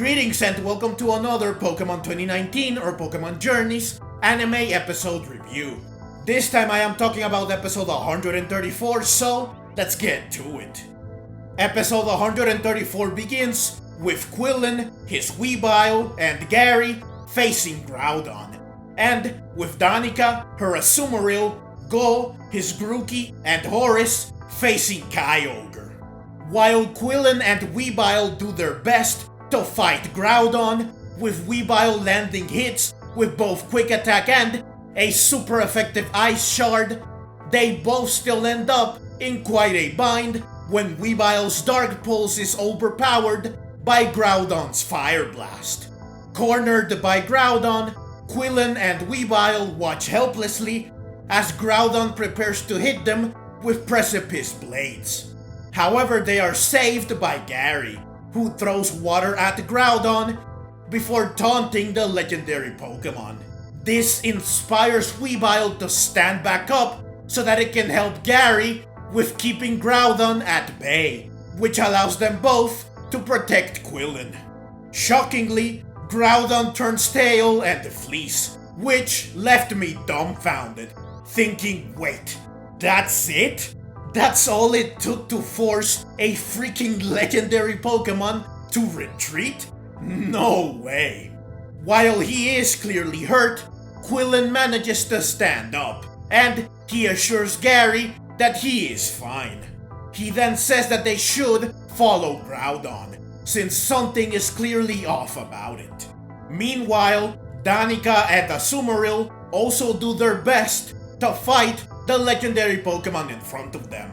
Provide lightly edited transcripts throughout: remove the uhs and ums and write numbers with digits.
Greetings and welcome to another Pokemon 2019 or Pokemon Journeys anime episode review. This time I am talking about episode 134, so let's get to it. Episode 134 begins with Quillon, his Weavile, and Gary facing Groudon, and with Danika, her Azumarill, Go, his Grookey, and Horace facing Kyogre. While Quillon and Weavile do their best to fight Groudon, with Weavile landing hits with both Quick Attack and a super effective Ice Shard, they both still end up in quite a bind when Weavile's Dark Pulse is overpowered by Groudon's Fire Blast. Cornered by Groudon, Quillon and Weavile watch helplessly as Groudon prepares to hit them with Precipice Blades. However, they are saved by Gary, who throws water at Groudon before taunting the legendary Pokemon. This inspires Weavile to stand back up so that it can help Gary with keeping Groudon at bay, which allows them both to protect Quillon. Shockingly, Groudon turns tail and flees, which left me dumbfounded, thinking, wait, that's it? That's all it took to force a freaking legendary Pokemon to retreat? No way. While he is clearly hurt, Quillon manages to stand up, and he assures Gary that he is fine. He then says that they should follow Groudon, since something is clearly off about it. Meanwhile, Danika and Azumarill also do their best to fight the legendary Pokemon in front of them.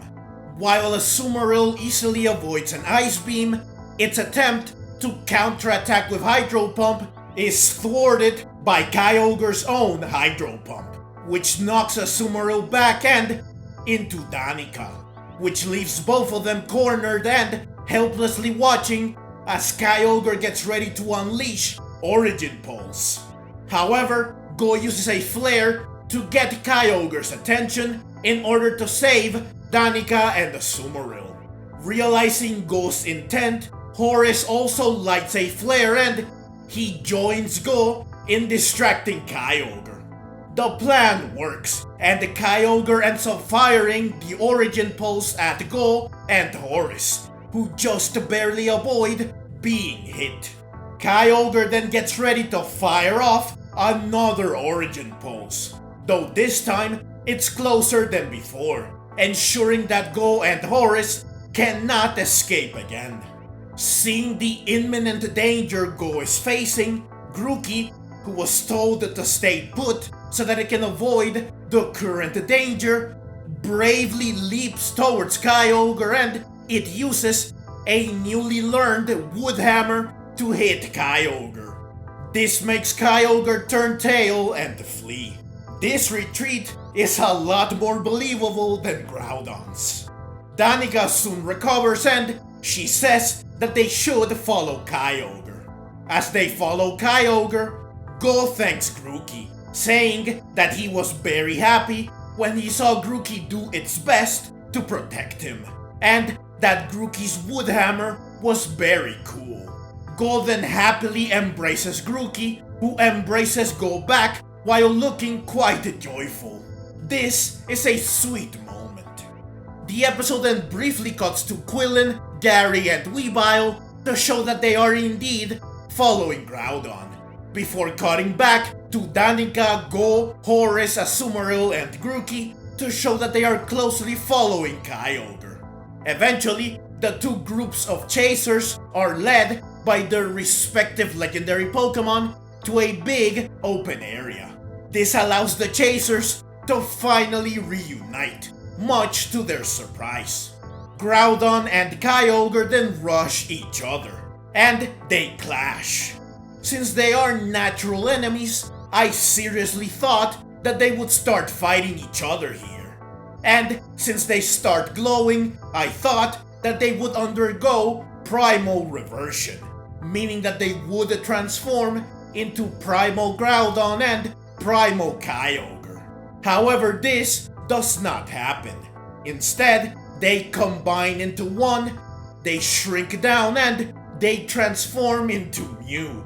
While Azumarill easily avoids an Ice Beam, its attempt to counterattack with Hydro Pump is thwarted by Kyogre's own Hydro Pump, which knocks Azumarill back and into Danika, which leaves both of them cornered and helplessly watching as Kyogre gets ready to unleash Origin Pulse. However, Go uses a flare to get Kyogre's attention in order to save Danika and Azumarill. Realizing Go's intent, Horace also lights a flare and he joins Go in distracting Kyogre. The plan works, and the Kyogre ends up firing the Origin Pulse at Go and Horace, who just barely avoid being hit. Kyogre then gets ready to fire off another Origin Pulse, though this time it's closer than before, ensuring that Go and Horace cannot escape again. Seeing the imminent danger Go is facing, Grookey, who was told to stay put so that it can avoid the current danger, bravely leaps towards Kyogre and it uses a newly learned Wood Hammer to hit Kyogre. This makes Kyogre turn tail and flee. This retreat is a lot more believable than Groudon's. Danika soon recovers and she says that they should follow Kyogre. As they follow Kyogre, Go thanks Grookey, saying that he was very happy when he saw Grookey do its best to protect him, and that Grookey's Wood Hammer was very cool. Go then happily embraces Grookey, who embraces Go back while looking quite joyful. This is a sweet moment. The episode then briefly cuts to Quillon, Gary, and Weavile to show that they are indeed following Groudon, before cutting back to Danika, Go, Horace, Azumarill, and Grookey to show that they are closely following Kyogre. Eventually, the two groups of chasers are led by their respective legendary Pokemon to a big open area. This allows the chasers to finally reunite, much to their surprise. Groudon and Kyogre then rush each other, and they clash. Since they are natural enemies, I seriously thought that they would start fighting each other here. And since they start glowing, I thought that they would undergo primal reversion, meaning that they would transform into Primal Groudon and Primal Kyogre. However, this does not happen. Instead, they combine into one, they shrink down, and they transform into Mew,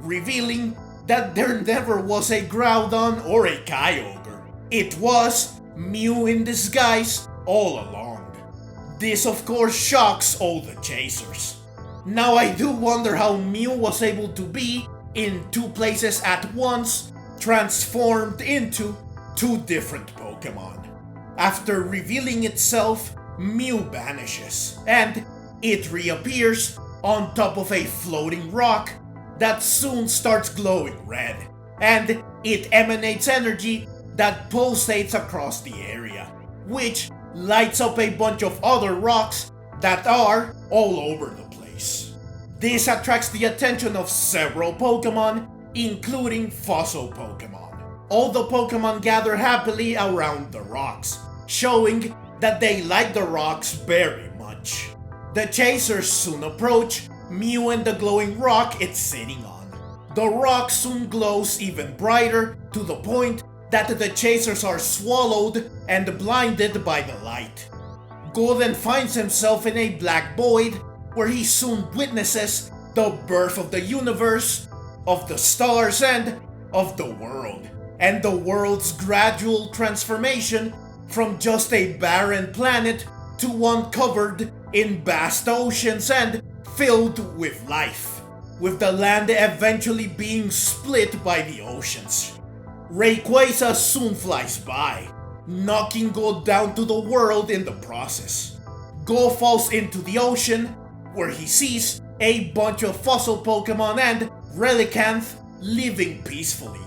revealing that there never was a Groudon or a Kyogre. It was Mew in disguise all along. This of course shocks all the chasers. Now I do wonder how Mew was able to be in two places at once, transformed into two different Pokemon. After revealing itself, Mew vanishes, and it reappears on top of a floating rock that soon starts glowing red, and it emanates energy that pulsates across the area, which lights up a bunch of other rocks that are all over the place. This attracts the attention of several Pokemon, including fossil Pokemon. All the Pokemon gather happily around the rocks, showing that they like the rocks very much. The chasers soon approach Mew and the glowing rock it's sitting on. The rock soon glows even brighter to the point that the chasers are swallowed and blinded by the light. Go then finds himself in a black void where he soon witnesses the birth of the universe, of the stars, and of the world, and the world's gradual transformation from just a barren planet to one covered in vast oceans and filled with life, with the land eventually being split by the oceans. Rayquaza soon flies by, knocking Go down to the world in the process. Go falls into the ocean, where he sees a bunch of fossil Pokemon and Relicanth living peacefully,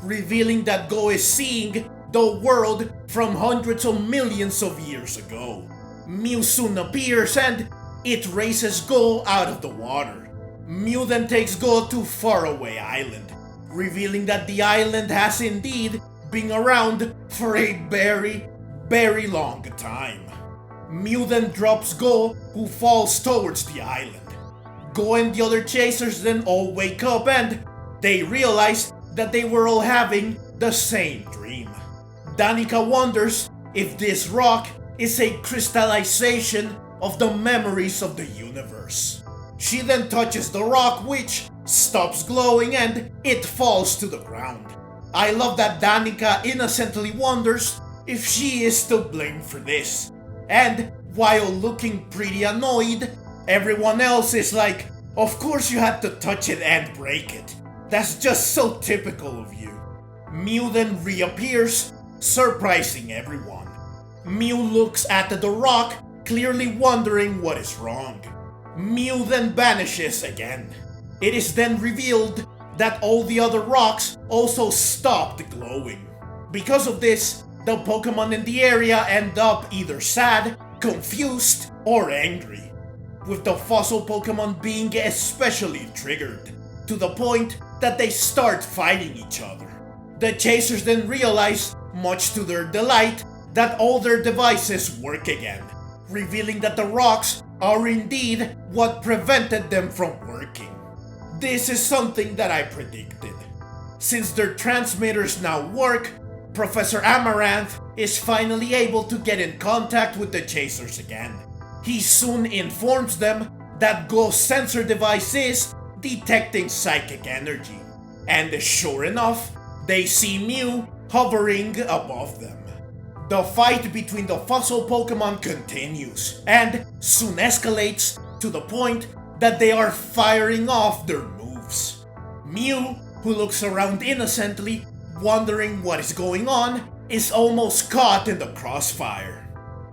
revealing that Go is seeing the world from hundreds of millions of years ago. Mew soon appears and it races Go out of the water. Mew then takes Go to Faraway Island, revealing that the island has indeed been around for a very, very long time. Mew then drops Go, who falls towards the island. Go and the other chasers then all wake up and they realize that they were all having the same dream. Danika wonders if this rock is a crystallization of the memories of the universe. She then touches the rock, which stops glowing and it falls to the ground. I love that Danika innocently wonders if she is to blame for this. And while looking pretty annoyed, everyone else is like, of course you had to touch it and break it. That's just so typical of you. Mew then reappears, surprising everyone. Mew looks at the rock, clearly wondering what is wrong. Mew then vanishes again. It is then revealed that all the other rocks also stopped glowing. Because of this, the Pokemon in the area end up either sad, confused, or angry, with the fossil Pokemon being especially triggered, to the point that they start fighting each other. The chasers then realize, much to their delight, that all their devices work again, revealing that the rocks are indeed what prevented them from working. This is something that I predicted. Since their transmitters now work, Professor Amaranth is finally able to get in contact with the chasers again. He soon informs them that Go's sensor device is detecting psychic energy, and sure enough, they see Mew hovering above them. The fight between the fossil Pokemon continues, and soon escalates to the point that they are firing off their moves. Mew, who looks around innocently, wondering what is going on, is almost caught in the crossfire.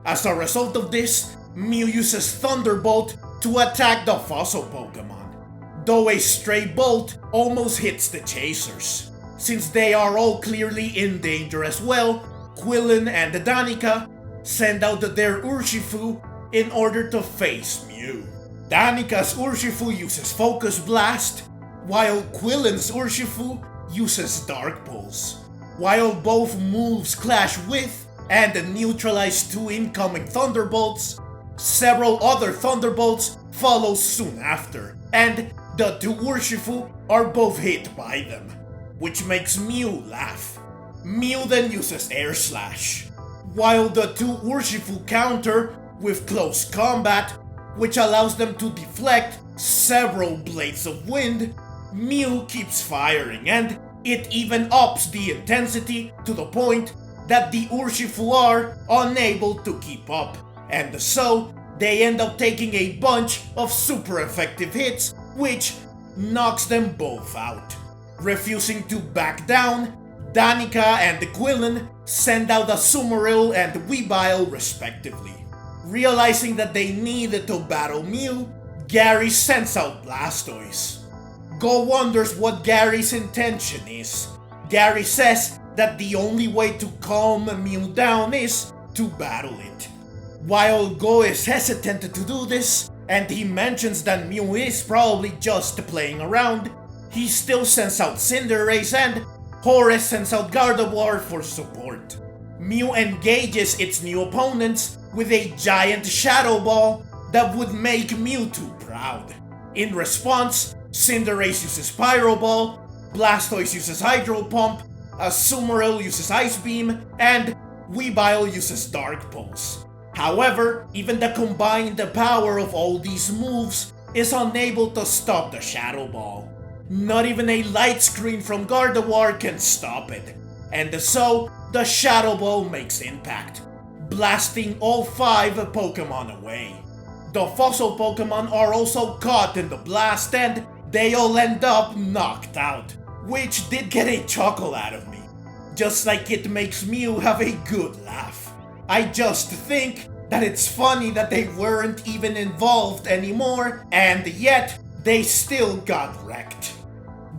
As a result of this, Mew uses Thunderbolt to attack the fossil Pokemon, though a stray bolt almost hits the chasers. Since they are all clearly in danger as well, Quillon and Danika send out their Urshifu in order to face Mew. Danika's Urshifu uses Focus Blast, while Quillon's Urshifu uses Dark Pulse. While both moves clash with and neutralize two incoming Thunderbolts, several other Thunderbolts follow soon after, and the two Urshifu are both hit by them, which makes Mew laugh. Mew then uses Air Slash, while the two Urshifu counter with Close Combat, which allows them to deflect several blades of wind, Mew keeps firing, and it even ups the intensity to the point that the Urshifu are unable to keep up, and so they end up taking a bunch of super effective hits, which knocks them both out. Refusing to back down, Danika and the Quillon send out a Sumeril and Weavile respectively. Realizing that they needed to battle Mew, Gary sends out Blastoise. Go wonders what Gary's intention is. Gary says that the only way to calm Mew down is to battle it. While Go is hesitant to do this, and he mentions that Mew is probably just playing around, he still sends out Cinderace and Horace sends out Gardevoir for support. Mew engages its new opponents with a giant Shadow Ball that would make Mewtwo proud. In response, Cinderace uses Pyro Ball, Blastoise uses Hydro Pump, Sumeril uses Ice Beam, and Weavile uses Dark Pulse. However, even the combined power of all these moves is unable to stop the Shadow Ball. Not even a light screen from Gardevoir can stop it, and so the Shadow Ball makes impact, blasting all 5 Pokemon away. The fossil Pokemon are also caught in the blast and they all end up knocked out, which did get a chuckle out of me. Just like it makes Mew have a good laugh. I just think that it's funny that they weren't even involved anymore, and yet they still got wrecked.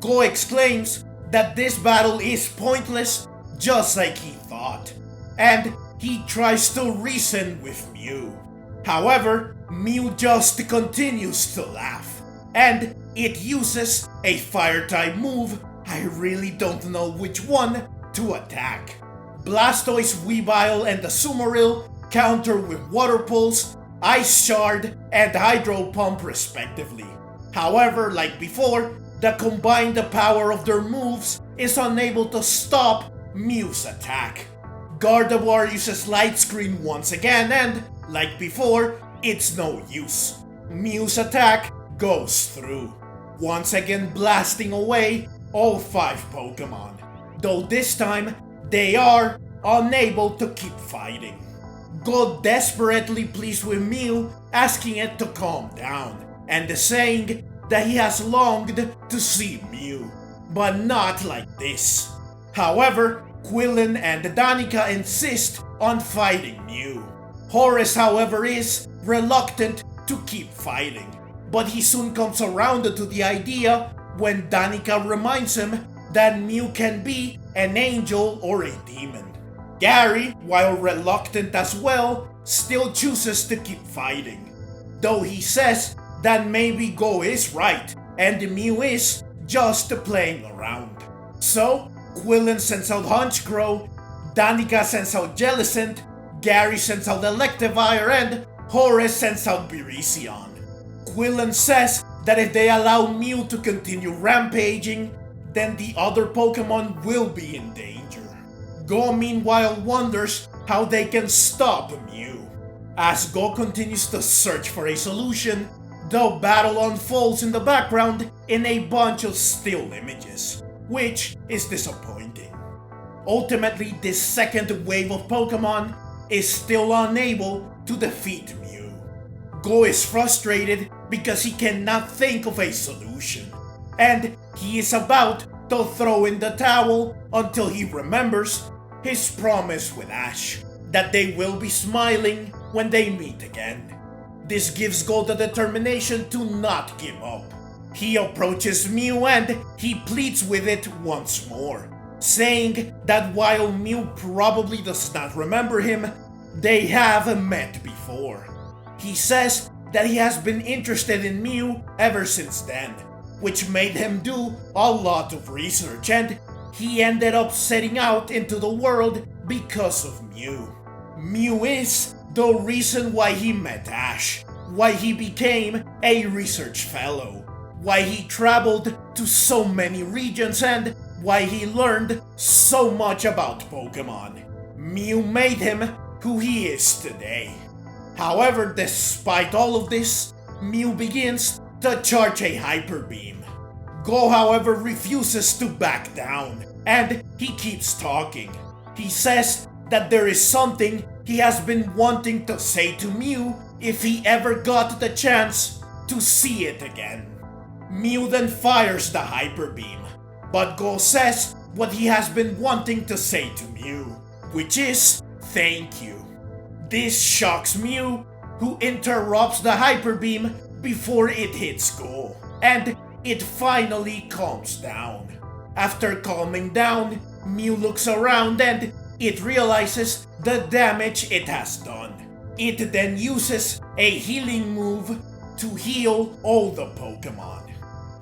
Go exclaims that this battle is pointless, just like he thought, and he tries to reason with Mew. However, Mew just continues to laugh, and it uses a fire-type move, I really don't know which one, to attack. Blastoise, Weavile, and the Sumeril counter with Water Pulse, Ice Shard, and Hydro Pump respectively. However, like before, the combined power of their moves is unable to stop Mew's attack. Gardevoir uses Light Screen once again and, like before, it's no use. Mew's attack goes through, once again blasting away all 5 Pokemon, though this time they are unable to keep fighting. Go desperately pleads with Mew, asking it to calm down, and saying that he has longed to see Mew, but not like this. However, Quillon and Danika insist on fighting Mew. Horace, however, is reluctant to keep fighting, but he soon comes around to the idea when Danika reminds him that Mew can be an angel or a demon. Gary, while reluctant as well, still chooses to keep fighting, though he says that maybe Go is right and Mew is just playing around. So, Quillon sends out Honchkrow, Danika sends out Jellicent, Gary sends out Electivire, and Horace sends out Birision. Quillon says that if they allow Mew to continue rampaging, then the other Pokemon will be in danger. Go meanwhile wonders how they can stop Mew. As Go continues to search for a solution, the battle unfolds in the background in a bunch of still images, which is disappointing. Ultimately, this second wave of Pokemon is still unable to defeat Mew. Go is frustrated because he cannot think of a solution, and he is about to throw in the towel until he remembers his promise with Ash, that they will be smiling when they meet again. This gives Go the determination to not give up. He approaches Mew and he pleads with it once more, saying that while Mew probably does not remember him, they have met before. He says that he has been interested in Mew ever since then, which made him do a lot of research, and he ended up setting out into the world because of Mew. Mew is the reason why he met Ash, why he became a research fellow, why he traveled to so many regions, and why he learned so much about Pokemon. Mew made him who he is today. However, despite all of this, Mew begins to charge a hyper beam. Go, however, refuses to back down, and he keeps talking. He says that there is something he has been wanting to say to Mew if he ever got the chance to see it again. Mew then fires the hyper beam, but Go says what he has been wanting to say to Mew, which is thank you. This shocks Mew, who interrupts the hyper beam before it hits Go, and it finally calms down. After calming down, Mew looks around and it realizes the damage it has done. It then uses a healing move to heal all the Pokemon.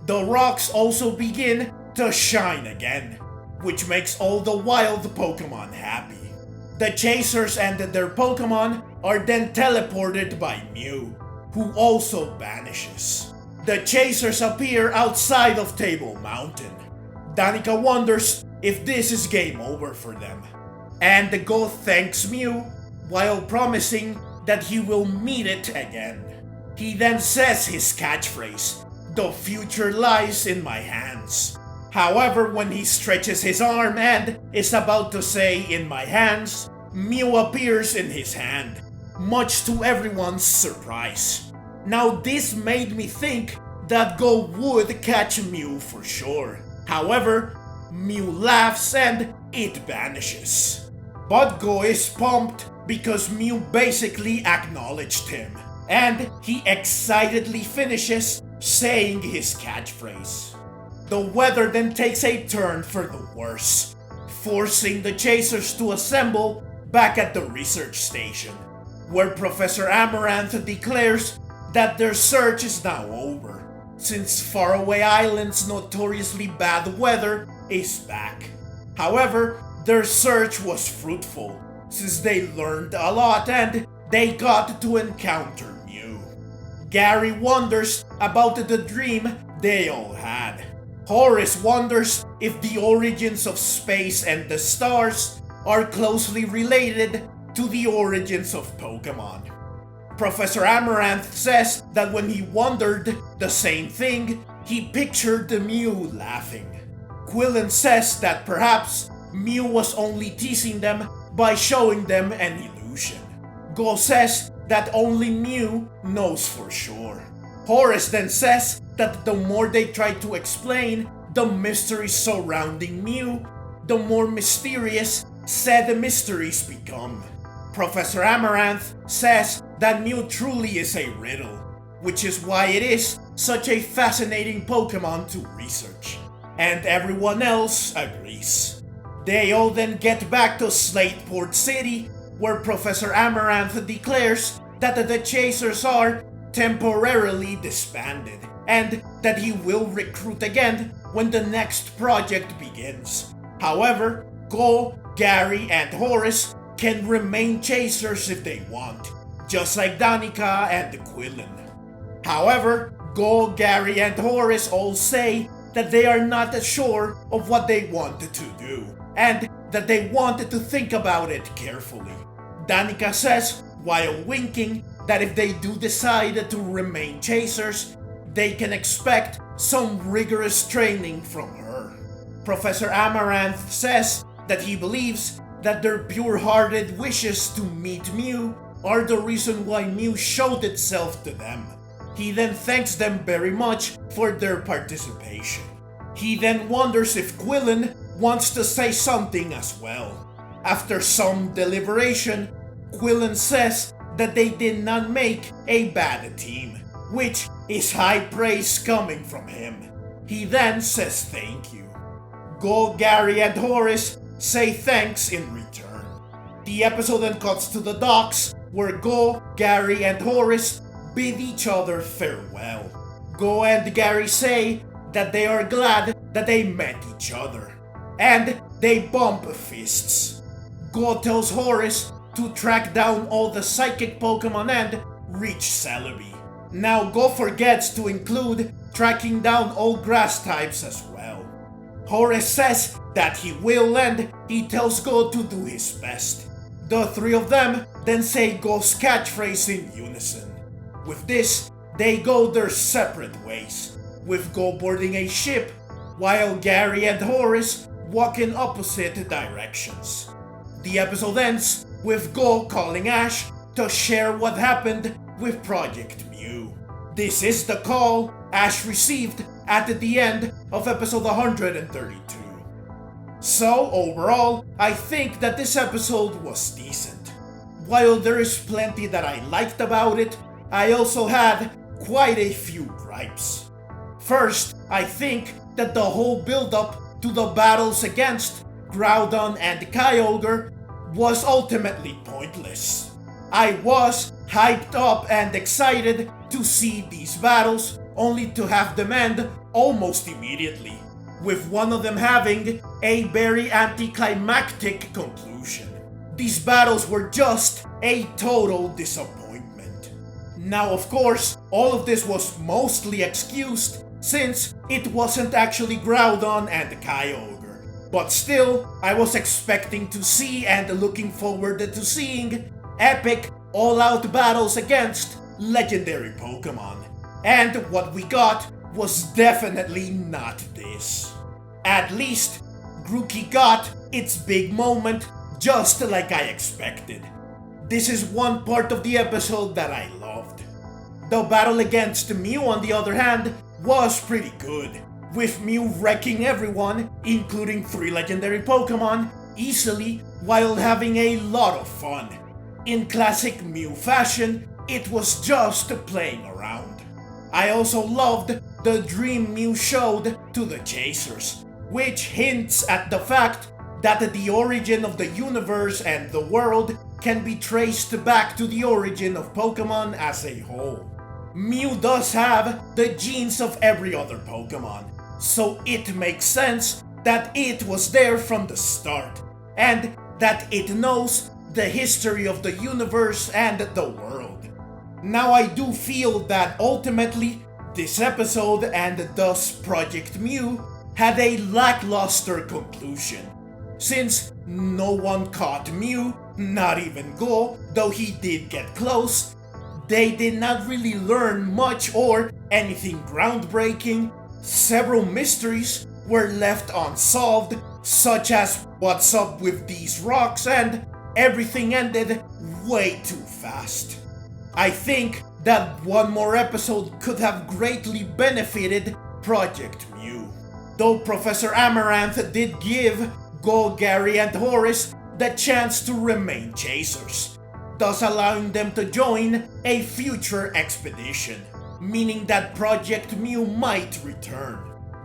The rocks also begin to shine again, which makes all the wild Pokemon happy. The chasers and their Pokemon are then teleported by Mew, who also vanishes. The chasers appear outside of Table Mountain. Danika wonders if this is game over for them, and the Go thanks Mew while promising that he will meet it again. He then says his catchphrase, "The future lies in my hands." However, when he stretches his arm and is about to say "in my hands," Mew appears in his hand, much to everyone's surprise. Now this made me think that Go would catch Mew for sure. However, Mew laughs and it vanishes. But Go is pumped because Mew basically acknowledged him, and he excitedly finishes saying his catchphrase. The weather then takes a turn for the worse, forcing the chasers to assemble back at the research station, where Professor Amaranth declares that their search is now over, since Faraway Island's notoriously bad weather is back. However, their search was fruitful, since they learned a lot and they got to encounter Mew. Gary wonders about the dream they all had. Horace wonders if the origins of space and the stars are closely related to the origins of Pokemon. Professor Amaranth says that when he wondered the same thing, he pictured the Mew laughing. Quillon says that perhaps Mew was only teasing them by showing them an illusion. Go says that only Mew knows for sure. Horace then says that the more they try to explain the mysteries surrounding Mew, the more mysterious said mysteries become. Professor Amaranth says that Mew truly is a riddle, which is why it is such a fascinating Pokemon to research, and everyone else agrees. They all then get back to Slateport City, where Professor Amaranth declares that the chasers are temporarily disbanded, and that he will recruit again when the next project begins. However, Go, Gary, and Horace can remain chasers if they want, just like Danika and Quillon. However, Go, Gary, and Horace all say that they are not sure of what they wanted to do, and that they wanted to think about it carefully. Danika says, while winking, that if they do decide to remain chasers, they can expect some rigorous training from her. Professor Amaranth says that he believes that their pure-hearted wishes to meet Mew are the reason why Mew showed itself to them. He then thanks them very much for their participation. He then wonders if Quillon wants to say something as well. After some deliberation, Quillon says that they did not make a bad team, which is high praise coming from him. He then says thank you. Go, Gary, and Horace say thanks in return. The episode then cuts to the docks, where Go, Gary, and Horace bid each other farewell. Go and Gary say that they are glad that they met each other, and they bump fists. Go tells Horace to track down all the psychic Pokemon and reach Celebi. Now Go forgets to include tracking down all grass types as well. Horace says that he will, and he tells Go to do his best. The three of them then say Go's catchphrase in unison. With this, they go their separate ways, with Go boarding a ship, while Gary and Horace walk in opposite directions. The episode ends with Go calling Ash to share what happened with Project MEW. This is the call Ash received at the end of episode 132. So overall, I think that this episode was decent. While there is plenty that I liked about it, I also had quite a few gripes. First, I think that the whole build-up to the battles against Groudon and Kyogre was ultimately pointless. I was hyped up and excited to see these battles, only to have them end almost immediately, with one of them having a very anticlimactic conclusion. These battles were just a total disappointment. Now, of course, all of this was mostly excused since it wasn't actually Groudon and Kyogre. But still, I was expecting to see and looking forward to seeing epic, all-out battles against legendary Pokemon. And what we got was definitely not this. At least, Grookey got its big moment just like I expected. This is one part of the episode that I loved. The battle against Mew, on the other hand, was pretty good, with Mew wrecking everyone, including 3 legendary Pokemon, easily while having a lot of fun. In classic Mew fashion, it was just playing around. I also loved the dream Mew showed to the chasers, which hints at the fact that the origin of the universe and the world can be traced back to the origin of Pokemon as a whole. Mew does have the genes of every other Pokemon, so it makes sense that it was there from the start, and that it knows the history of the universe and the world. Now, I do feel that ultimately, this episode and thus Project MEW had a lackluster conclusion, since no one caught Mew, not even Go, though he did get close. They did not really learn much or anything groundbreaking. Several mysteries were left unsolved, such as what's up with these rocks, and everything ended way too fast. I think that one more episode could have greatly benefited Project MEW, though Professor Amaranth did give Go, Gary, and Horace the chance to remain chasers, thus allowing them to join a future expedition, meaning that Project MEW might return,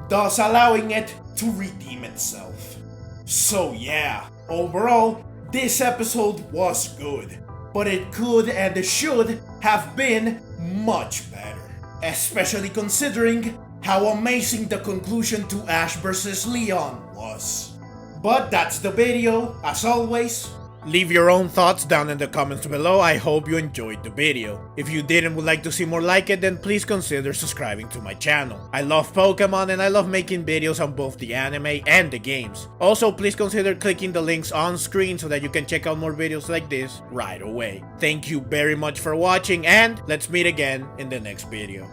thus allowing it to redeem itself. So yeah, overall, this episode was good, but it could and should have been much better, especially considering how amazing the conclusion to Ash vs. Leon was. But that's the video. As always, leave your own thoughts down in the comments below. I hope you enjoyed the video. If you did and would like to see more like it, then please consider subscribing to my channel. I love Pokemon and I love making videos on both the anime and the games. Also, please consider clicking the links on screen so that you can check out more videos like this right away. Thank you very much for watching, and let's meet again in the next video.